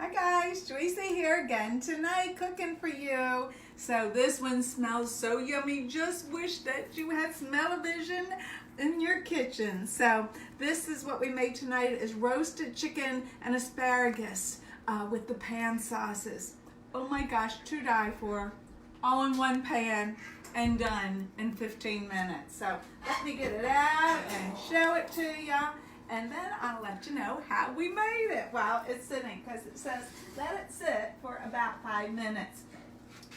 Hi guys, Joycie here again tonight cooking for you. So this one smells so yummy. Just wish that you had smell-o-vision in your kitchen. So this is what we made tonight is roasted chicken and asparagus with the pan sauces. Oh my gosh, to die for. All in one pan and done in 15 minutes. So let me get it out and show it to you. And then I'll let you know how we made it while it's sitting, because it says let it sit for about 5 minutes.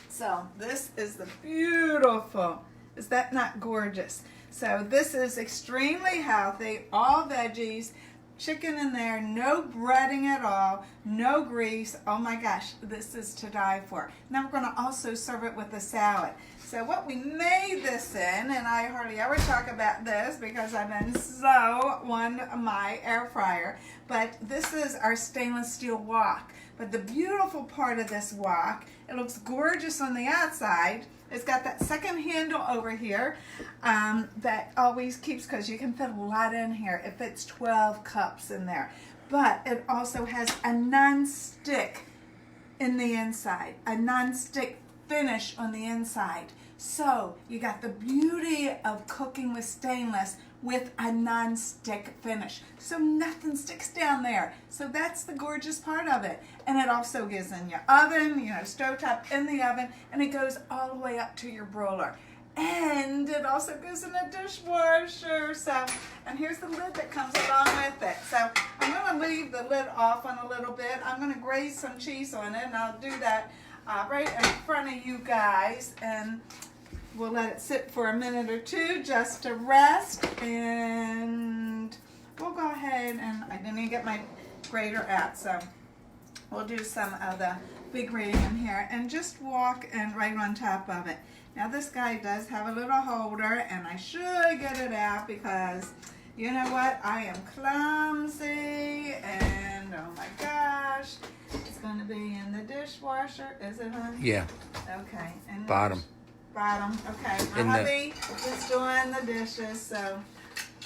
So this is the beautiful, is that not gorgeous? So this is extremely healthy, all veggies, chicken in there, no breading at all, no grease. Oh my gosh, this is to die for. Now we're going to also serve it with a salad. So what we made this in, and I hardly ever talk about this because I've been so on my air fryer, but this is our stainless steel wok. But the beautiful part of this wok, it looks gorgeous on the outside. It's got that second handle over here that always keeps, because you can fit a lot in here. It fits 12 cups in there. But it also has a non-stick in the inside, a non-stick finish on the inside. So you got the beauty of cooking with stainless with a non-stick finish. So nothing sticks down there. So that's the gorgeous part of it. And it also goes in your oven, stovetop in the oven, and it goes all the way up to your broiler. And it also goes in a dishwasher. So, and here's the lid that comes along with it. So I'm going to leave the lid off on a little bit. I'm going to graze some cheese on it, and I'll do that right in front of you guys. And we'll let it sit for a minute or two just to rest, and we'll go ahead, and I didn't even get my grater out, so we'll do some of the big grating in here and just walk and right on top of it. Now this guy does have a little holder, and I should get it out because you know what, I am clumsy, and oh my gosh, it's going to be in the dishwasher, is it, honey? Yeah. Okay. And Bottom. Okay. My hubby is doing the dishes, so,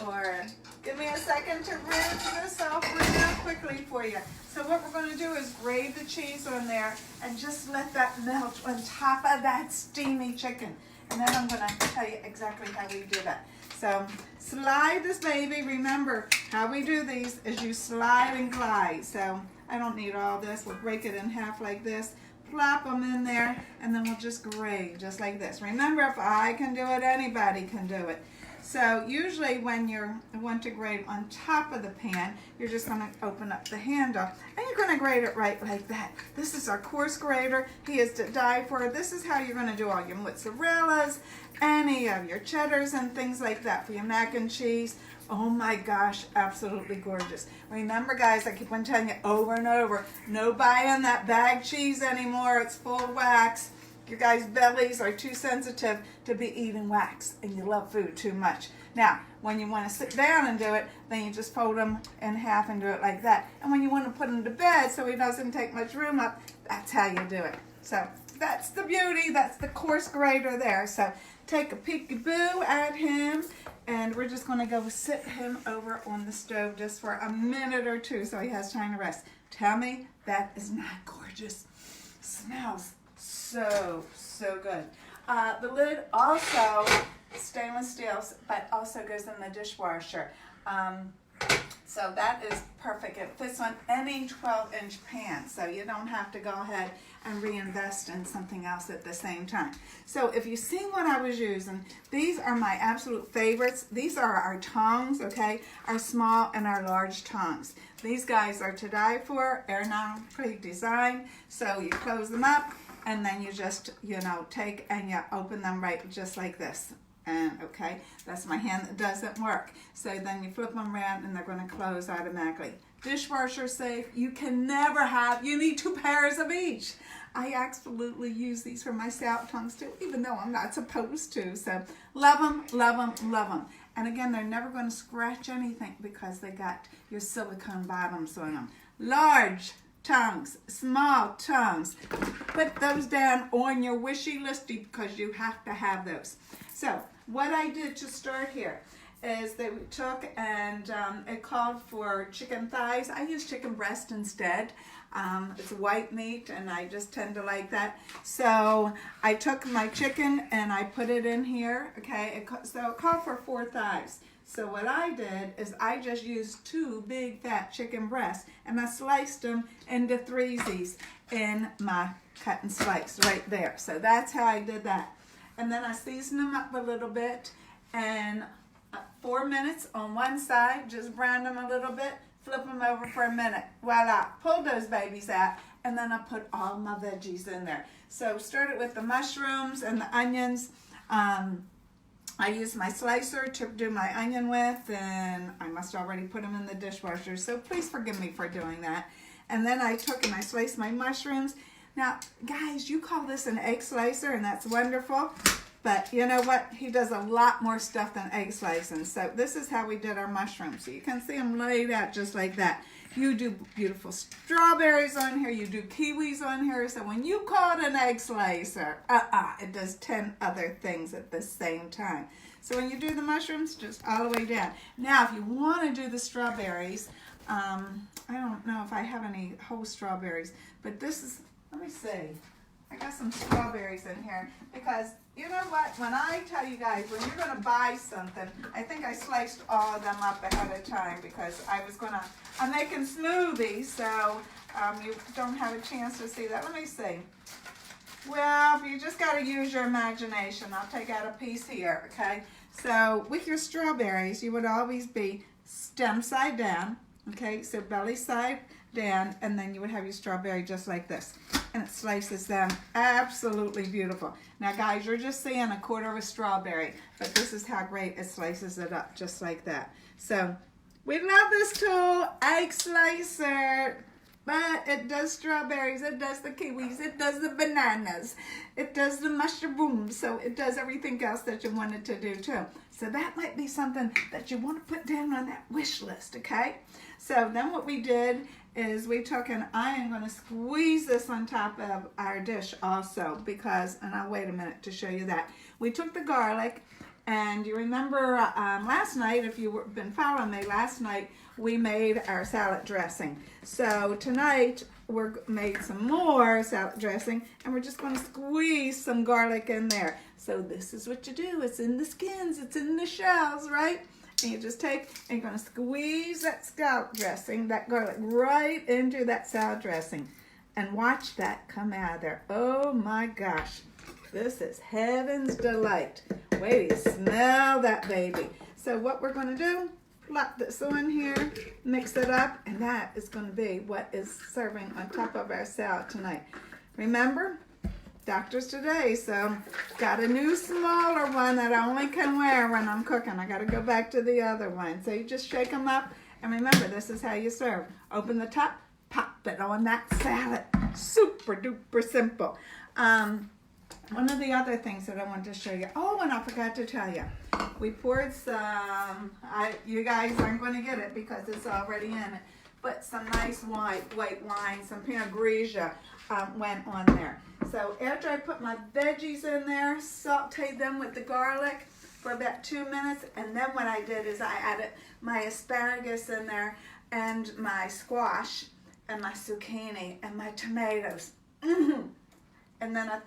or give me a second to rinse this off real quickly for you. So what we're going to do is grate the cheese on there and just let that melt on top of that steamy chicken. And then I'm going to tell you exactly how we do that. So slide this baby. Remember, how we do these is you slide and glide. So I don't need all this. We'll break it in half like this. Plop them in there, and then we'll just grate just like this. Remember, if I can do it, anybody can do it. So usually when you want to grate on top of the pan, you're just going to open up the handle, and you're going to grate it right like that. This is our coarse grater. He is to die for. This is how you're going to do all your mozzarellas, any of your cheddars and things like that for your mac and cheese. Oh my gosh, absolutely gorgeous. Remember guys, I keep on telling you over and over, no buying that bag cheese anymore. It's full of wax. Your guys' bellies are too sensitive to be eating wax, and you love food too much. Now, when you want to sit down and do it, then you just fold them in half and do it like that. And when you want to put him to bed so he doesn't take much room up, that's how you do it. So that's the beauty, that's the coarse grater there. So take a peekaboo at him, and we're just going to go sit him over on the stove just for a minute or two so he has time to rest. Tell me that is not gorgeous. Smells so good. The lid also stainless steel, but also goes in the dishwasher. So that is perfect. It fits on any 12-inch pan, so you don't have to go ahead and reinvest in something else at the same time. So if you've seen what I was using, these are my absolute favorites. These are our tongs, okay? Our small and our large tongs. These guys are to die for. They're now pre-designed, so you close them up, and then you just, take and you open them right just like this. And okay, that's my hand that doesn't work. So then you flip them around and they're going to close automatically. Dishwasher safe. You can never have, you need 2 pairs of each. I absolutely use these for my salad tongs too, even though I'm not supposed to. So love them, love them, love them. And again, they're never going to scratch anything because they got your silicone bottoms on them. Large tongues, small tongues. Put those down on your wishy listy because you have to have those. So what I did to start here is that we took and it called for chicken thighs. I use chicken breast instead. It's white meat and I just tend to like that. So I took my chicken and I put it in here, okay? So it called for 4 thighs. So what I did is I just used 2 big fat chicken breasts and I sliced them into threesies in my cut and slice right there. So that's how I did that. And then I seasoned them up a little bit and 4 minutes on one side, just brown them a little bit, flip them over for a minute. Voila, pull those babies out, and then I put all my veggies in there. So started with the mushrooms and the onions. I used my slicer to do my onion with, and I must already put them in the dishwasher, so please forgive me for doing that. And then I took and I sliced my mushrooms. Now, guys, you call this an egg slicer, and that's wonderful. But you know what? He does a lot more stuff than egg slicing. So this is how we did our mushrooms. So you can see them laid out just like that. You do beautiful strawberries on here. You do kiwis on here. So when you call it an egg slicer, it does 10 other things at the same time. So when you do the mushrooms, just all the way down. Now, if you want to do the strawberries, I don't know if I have any whole strawberries, but this is, let me see. I got some strawberries in here because you know what? When I tell you guys, when you're going to buy something, I think I sliced all of them up ahead of time because I'm making smoothies, so you don't have a chance to see that. Let me see. Well, you just got to use your imagination. I'll take out a piece here, okay? So with your strawberries, you would always be stem side down, okay? So belly side down, and then you would have your strawberry just like this. And it slices them absolutely beautiful. Now guys, you're just seeing a quarter of a strawberry, but this is how great it slices it up just like that. So we love this tool, egg slicer, but it does strawberries, it does the kiwis, it does the bananas, it does the mushrooms, so it does everything else that you wanted to do too. So that might be something that you want to put down on that wish list, okay? So then what we did is we took, and I am going to squeeze this on top of our dish also because, and I'll wait a minute to show you that. We took the garlic, and you remember last night, if you've been following me, last night we made our salad dressing. So tonight we're made some more salad dressing, and we're just going to squeeze some garlic in there. So this is what you do. It's in the skins, it's in the shells, right? And you just take, and you're going to squeeze that scallop dressing, that garlic, right into that salad dressing. And watch that come out of there. Oh my gosh. This is heaven's delight. Wait till you smell that baby. So what we're going to do, plop this on here, mix it up, and that is going to be what is serving on top of our salad tonight. Remember? Doctors today, so got a new smaller one that I only can wear when I'm cooking. I got to go back to the other one. So you just shake them up, and remember, this is how you serve. Open the top, pop it on that salad. Super duper simple. One of the other things that I wanted to show you. Oh, and I forgot to tell you. We poured some, you guys aren't going to get it because it's already in it, but some nice white wine, some Pinot Grigio went on there. So after I put my veggies in there, sauteed them with the garlic for about 2 minutes, and then what I did is I added my asparagus in there and my squash and my zucchini and my tomatoes. And then I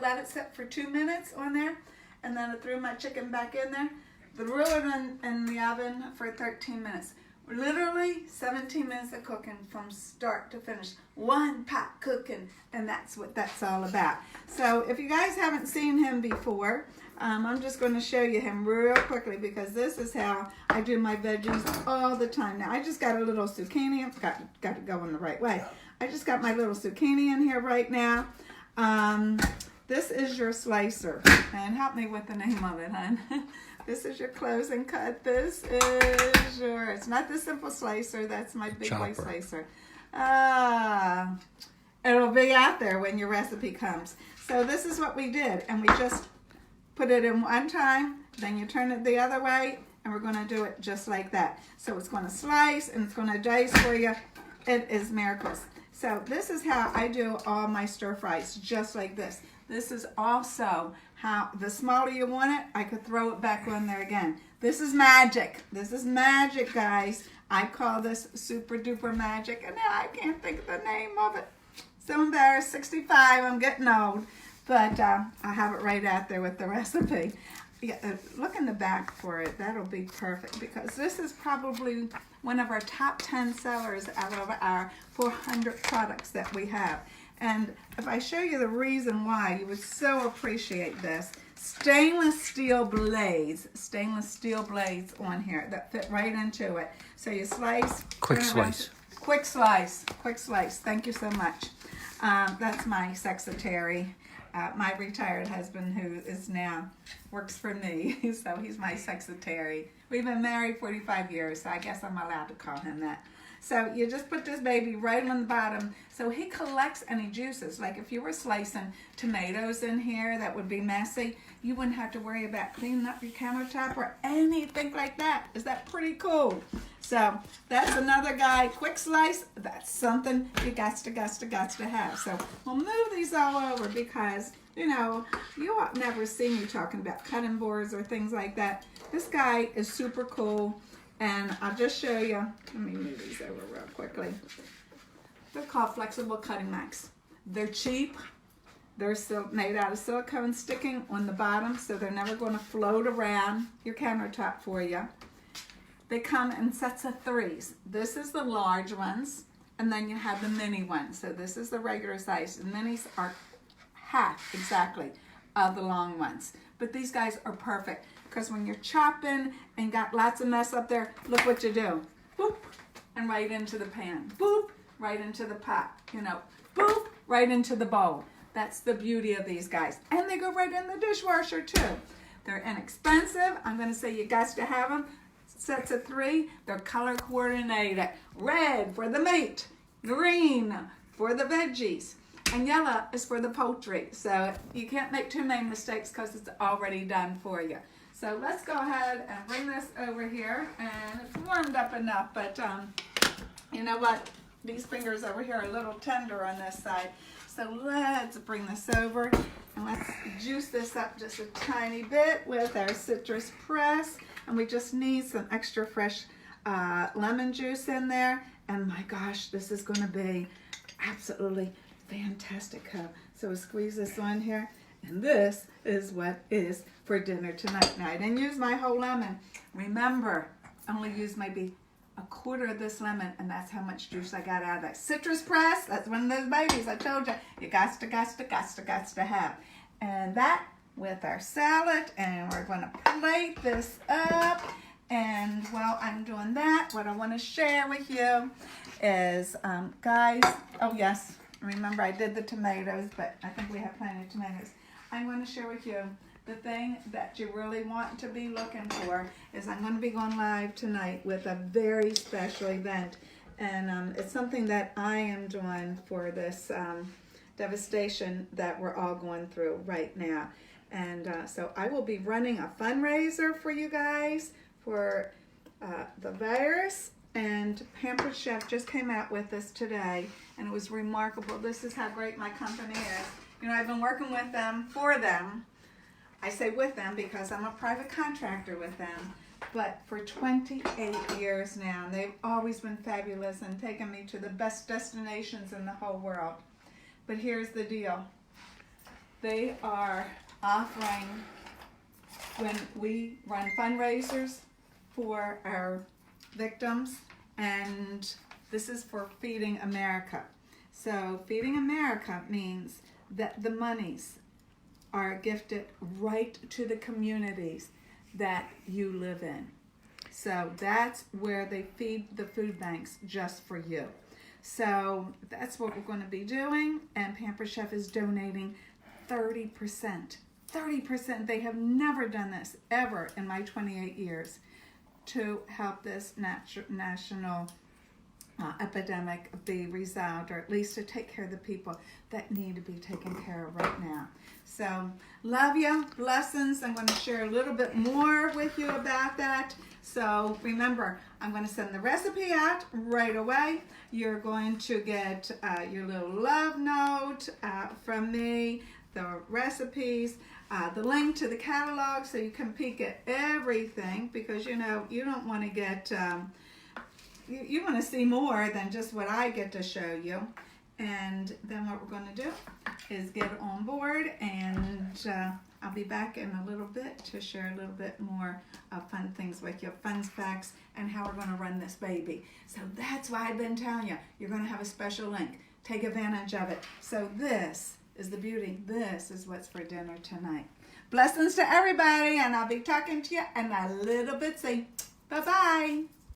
let it sit for 2 minutes on there, and then I threw my chicken back in there, threw it in the oven for 13 minutes. Literally 17 minutes of cooking from start to finish. One pot cooking, and that's what that's all about. So if you guys haven't seen him before, I'm just going to show you him real quickly because this is how I do my veggies all the time. Now I just got a little zucchini. I've got to go in the right way. I just got my little zucchini in here right now. This is your slicer, and help me with the name of it, hon. This is your close and cut. This is your, it's not the simple slicer, that's my big boy slicer. It'll be out there when your recipe comes. So this is what we did, and we just put it in one time, then you turn it the other way, and we're going to do it just like that. So it's going to slice, and it's going to dice for you. It is miracles. So this is how I do all my stir fries, just like this. This is also how, the smaller you want it, I could throw it back on there again. This is magic. This is magic, guys. I call this super duper magic, and now I can't think of the name of it. So embarrassed. 65. I'm getting old, but I have it right out there with the recipe. Yeah, look in the back for it. That'll be perfect, because this is probably one of our top 10 sellers out of our 400 products that we have. And if I show you the reason why, you would so appreciate this. Stainless steel blades on here that fit right into it. So you slice. Quick slice. Quick slice. Thank you so much. That's my sexetary. My retired husband, who is now works for me, so he's my sexetary. We've been married 45 years, so I guess I'm allowed to call him that. So you just put this baby right on the bottom, so he collects any juices. Like if you were slicing tomatoes in here that would be messy, you wouldn't have to worry about cleaning up your countertop or anything like that. Is that pretty cool? So that's another guy, quick slice. That's something you got to have. So we'll move these all over, because you know, you ought never see me talking about cutting boards or things like that. This guy is super cool, and I'll just show you. Let me move these over real quickly. They're called flexible cutting mats. They're cheap. They're still made out of silicone sticking on the bottom, so they're never going to float around your countertop for you. They come in sets of 3s. This is the large ones, and then you have the mini ones. So this is the regular size. The minis are half exactly of the long ones. But these guys are perfect, because when you're chopping and got lots of mess up there, look what you do. Boop, and right into the pan. Boop, right into the pot. You know, boop, right into the bowl. That's the beauty of these guys. And they go right in the dishwasher too. They're inexpensive. I'm going to say you got to have them. Sets of 3. They're color coordinated. Red for the meat, green for the veggies, and yellow is for the poultry. So you can't make too many mistakes, because it's already done for you. So let's go ahead and bring this over here. And it's warmed up enough, but you know what? These fingers over here are a little tender on this side. So let's bring this over, and let's juice this up just a tiny bit with our citrus press. And we just need some extra fresh lemon juice in there. And my gosh, this is going to be absolutely fantastic. So we'll squeeze this on here. And this is what is for dinner tonight. Now, I didn't use my whole lemon. Remember, I only used maybe a quarter of this lemon, and that's how much juice I got out of that citrus press. That's one of those babies I told you got to have. And that with our salad, and we're going to plate this up. And while I'm doing that, what I want to share with you is, guys, oh yes, remember I did the tomatoes, but I think we have plenty of tomatoes. I'm going to share with you the thing that you really want to be looking for is I'm going to be going live tonight with a very special event. And it's something that I am doing for this devastation that we're all going through right now. And so I will be running a fundraiser for you guys for the virus. And Pampered Chef just came out with this today, and it was remarkable. This is how great my company is. You know, I've been working with them, for them. I say with them because I'm a private contractor with them. But for 28 years now, and they've always been fabulous and taken me to the best destinations in the whole world. But here's the deal. They are offering, when we run fundraisers for our victims, and this is for Feeding America. So Feeding America means that the monies are gifted right to the communities that you live in. So that's where they feed the food banks just for you. So that's what we're going to be doing, and Pampered Chef is donating 30%. 30%. They have never done this ever in my 28 years to help this national epidemic be resolved, or at least to take care of the people that need to be taken care of right now. So love you, blessings. I'm going to share a little bit more with you about that. So remember, I'm going to send the recipe out right away. You're going to get your little love note from me, the recipes. the link to the catalog so you can peek at everything, because you know you don't want to get you want to see more than just what I get to show you. And then what we're going to do is get on board, and I'll be back in a little bit to share a little bit more fun things with you, fun facts, and how we're going to run this baby. So that's why I've been telling you, you're going to have a special link. Take advantage of it. So this is the beauty. This is what's for dinner tonight. Blessings to everybody, and I'll be talking to you in a little bit. Say bye-bye.